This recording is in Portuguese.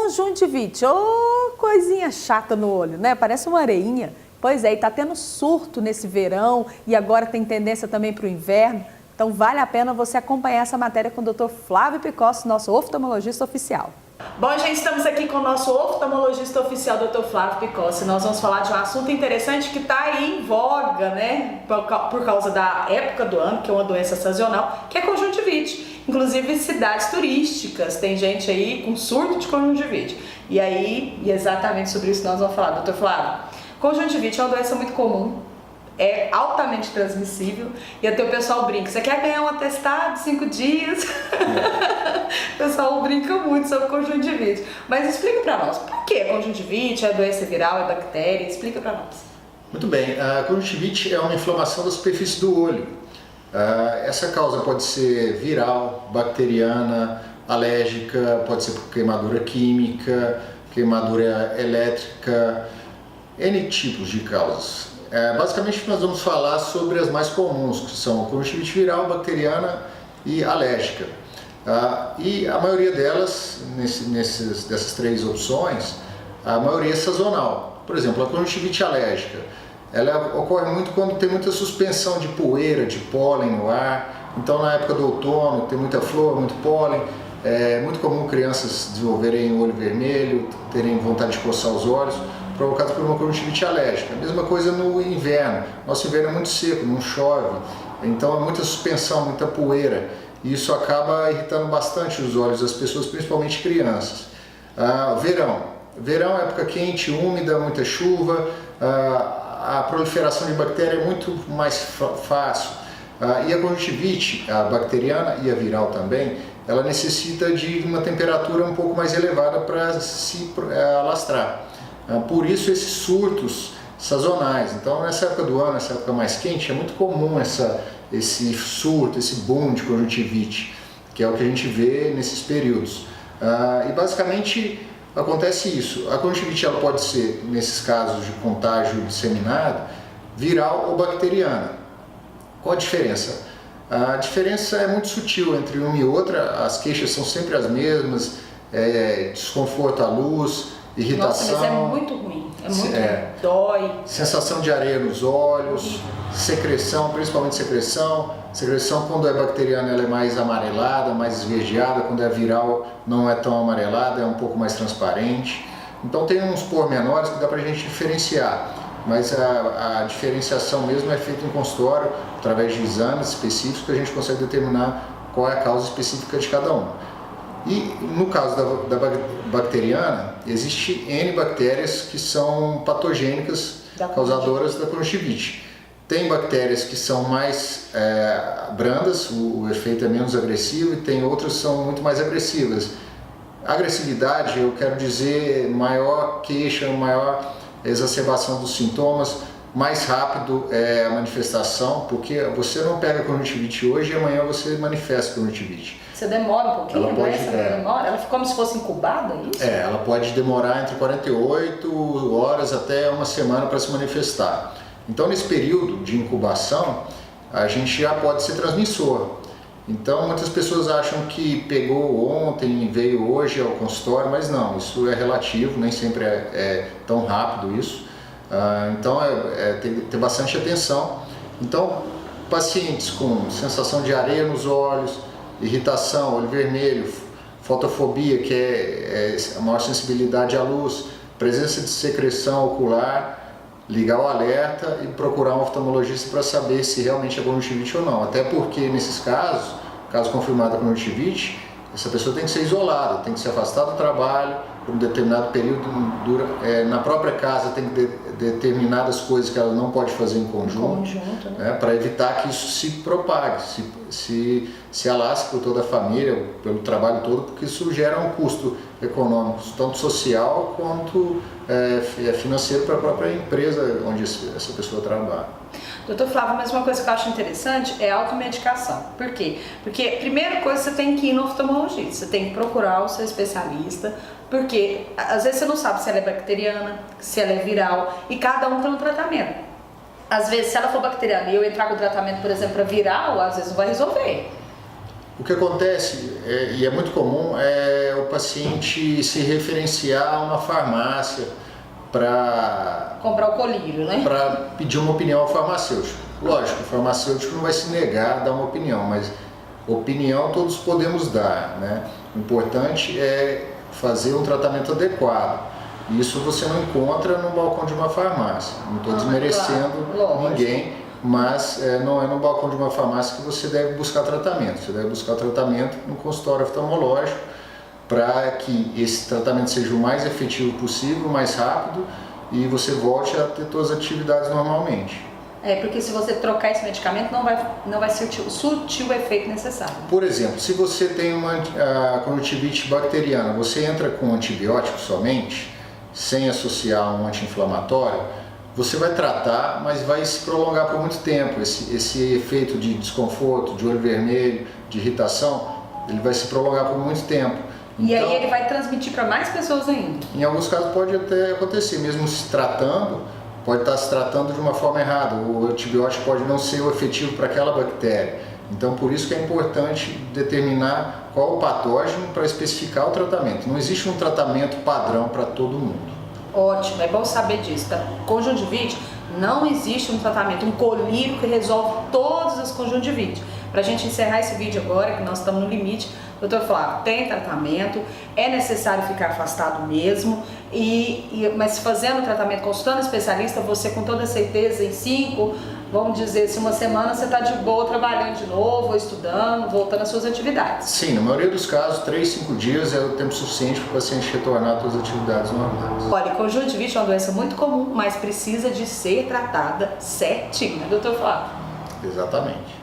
conjuntivite, ô coisinha chata no olho, né? Parece uma areinha. Pois é, e tá tendo surto nesse verão e agora tem tendência também para o inverno. Então vale a pena você acompanhar essa matéria com o Dr. Flávio Picossi, nosso oftalmologista oficial. Bom, gente, estamos aqui com o nosso oftalmologista oficial, Dr. Flávio Picossi. Nós vamos falar de um assunto interessante que está aí em voga, né? Por causa da época do ano, que é uma doença sazonal, que é conjuntivite. Inclusive cidades turísticas, tem gente aí com surto de conjuntivite. E aí, exatamente sobre isso nós vamos falar, Dr. Flávio. Conjuntivite é uma doença muito comum, é altamente transmissível e até o pessoal brinca, você quer ganhar um atestado de 5 dias? O pessoal brinca muito sobre conjuntivite. Mas explica para nós, por que conjuntivite? É doença viral, é bactéria? Explica para nós. Muito bem, a conjuntivite é uma inflamação da superfície do olho. Essa causa pode ser viral, bacteriana, alérgica, pode ser por queimadura química, queimadura elétrica, N tipos de causas. Basicamente nós vamos falar sobre as mais comuns, que são conjuntivite viral, bacteriana e alérgica. E a maioria delas, dessas três opções, a maioria é sazonal. Por exemplo, a conjuntivite alérgica, ela ocorre muito quando tem muita suspensão de poeira, de pólen no ar. Então na época do outono tem muita flor, muito pólen. É muito comum crianças desenvolverem olho vermelho, terem vontade de coçar os olhos, provocado por uma conjuntivite alérgica. A mesma coisa no inverno. Nosso inverno é muito seco, não chove, então é muita suspensão, muita poeira. E isso acaba irritando bastante os olhos das pessoas, principalmente crianças. Verão é época quente, úmida, muita chuva, a proliferação de bactéria é muito mais fácil. E a conjuntivite, a bacteriana e a viral também, ela necessita de uma temperatura um pouco mais elevada para se alastrar. Por isso esses surtos sazonais. Então nessa época do ano, nessa época mais quente, é muito comum esse surto, esse boom de conjuntivite, que é o que a gente vê nesses períodos. E basicamente acontece isso. A conjuntivite ela pode ser, nesses casos de contágio disseminado, viral ou bacteriana. Qual a diferença? A diferença é muito sutil entre uma e outra, as queixas são sempre as mesmas, desconforto à luz, irritação. Nossa, mas é muito ruim, dói. Sensação de areia nos olhos, secreção, principalmente secreção. Secreção quando é bacteriana ela é mais amarelada, mais esverdeada, quando é viral não é tão amarelada, é um pouco mais transparente. Então tem uns pormenores que dá pra gente diferenciar, mas a diferenciação mesmo é feita em consultório, através de exames específicos que a gente consegue determinar qual é a causa específica de cada um. E no caso da bacteriana, existe N bactérias que são patogênicas, causadoras da conjuntivite. Tem bactérias que são mais brandas, o efeito é menos agressivo, e tem outras que são muito mais agressivas. Agressividade, eu quero dizer, maior queixa, maior exacerbação dos sintomas, mais rápido a manifestação, porque você não pega conjuntivite hoje e amanhã você manifesta conjuntivite. Você demora um pouquinho, ela pode, demora? Ela fica como se fosse incubada, é isso? Ela pode demorar entre 48 horas até uma semana para se manifestar. Então, nesse período de incubação, a gente já pode ser transmissor. Então, muitas pessoas acham que pegou ontem e veio hoje ao consultório, mas não, isso é relativo, nem sempre é tão rápido isso. Então, tem que ter bastante atenção. Então, pacientes com sensação de areia nos olhos, irritação, olho vermelho, fotofobia, que é a maior sensibilidade à luz, presença de secreção ocular, ligar o alerta e procurar um oftalmologista para saber se realmente é conjuntivite ou não. Até porque nesses casos, caso confirmado a conjuntivite, essa pessoa tem que ser isolada, tem que se afastar do trabalho por um determinado período, na própria casa tem que ter determinadas coisas que ela não pode fazer em conjunto, né, para evitar que isso se propague, se alastre por toda a família, pelo trabalho todo, porque isso gera um custo econômico, tanto social quanto financeiro para a própria empresa onde essa pessoa trabalha. Doutor Flávio, mas uma coisa que eu acho interessante é a automedicação. Por quê? Porque a primeira coisa você tem que ir no oftalmologista, você tem que procurar o seu especialista, porque às vezes você não sabe se ela é bacteriana, se ela é viral, e cada um tem um tratamento. Às vezes, se ela for bacteriana e eu entrar com o tratamento, por exemplo, para viral, às vezes não vai resolver. O que acontece, e é muito comum, é o paciente se referenciar a uma farmácia para comprar o colírio, né? Para pedir uma opinião ao farmacêutico. Lógico, o farmacêutico não vai se negar a dar uma opinião, mas opinião todos podemos dar, né? O importante é fazer um tratamento adequado. Isso você não encontra no balcão de uma farmácia. Não estou desmerecendo ninguém, mas não é no balcão de uma farmácia que você deve buscar tratamento. Você deve buscar tratamento no consultório oftalmológico para que esse tratamento seja o mais efetivo possível, o mais rápido e você volte a ter suas atividades normalmente. Porque se você trocar esse medicamento não vai surtir o efeito necessário. Por exemplo, se você tem uma conjuntivite bacteriana, você entra com antibiótico somente, sem associar um anti-inflamatório, você vai tratar, mas vai se prolongar por muito tempo. Esse efeito de desconforto, de olho vermelho, de irritação, ele vai se prolongar por muito tempo. E aí ele vai transmitir para mais pessoas ainda? Em alguns casos pode até acontecer, mesmo se tratando, pode estar se tratando de uma forma errada. O antibiótico pode não ser o efetivo para aquela bactéria. Então por isso que é importante determinar qual o patógeno para especificar o tratamento. Não existe um tratamento padrão para todo mundo. Ótimo, é bom saber disso. Para conjuntivite não existe um tratamento, um colírio que resolve todas as conjuntivites. Para a gente encerrar esse vídeo agora, que nós estamos no limite, doutor Flávio, tem tratamento, é necessário ficar afastado mesmo, mas fazendo o tratamento, consultando especialista, você com toda certeza em 5, vamos dizer, se uma semana você está de boa trabalhando de novo, estudando, voltando às suas atividades. Sim, na maioria dos casos, 3, 5 dias é o tempo suficiente para o paciente retornar às suas atividades normais. Olha, conjuntivite é uma doença muito comum, mas precisa de ser tratada certinho, né, doutor Flávio? Exatamente.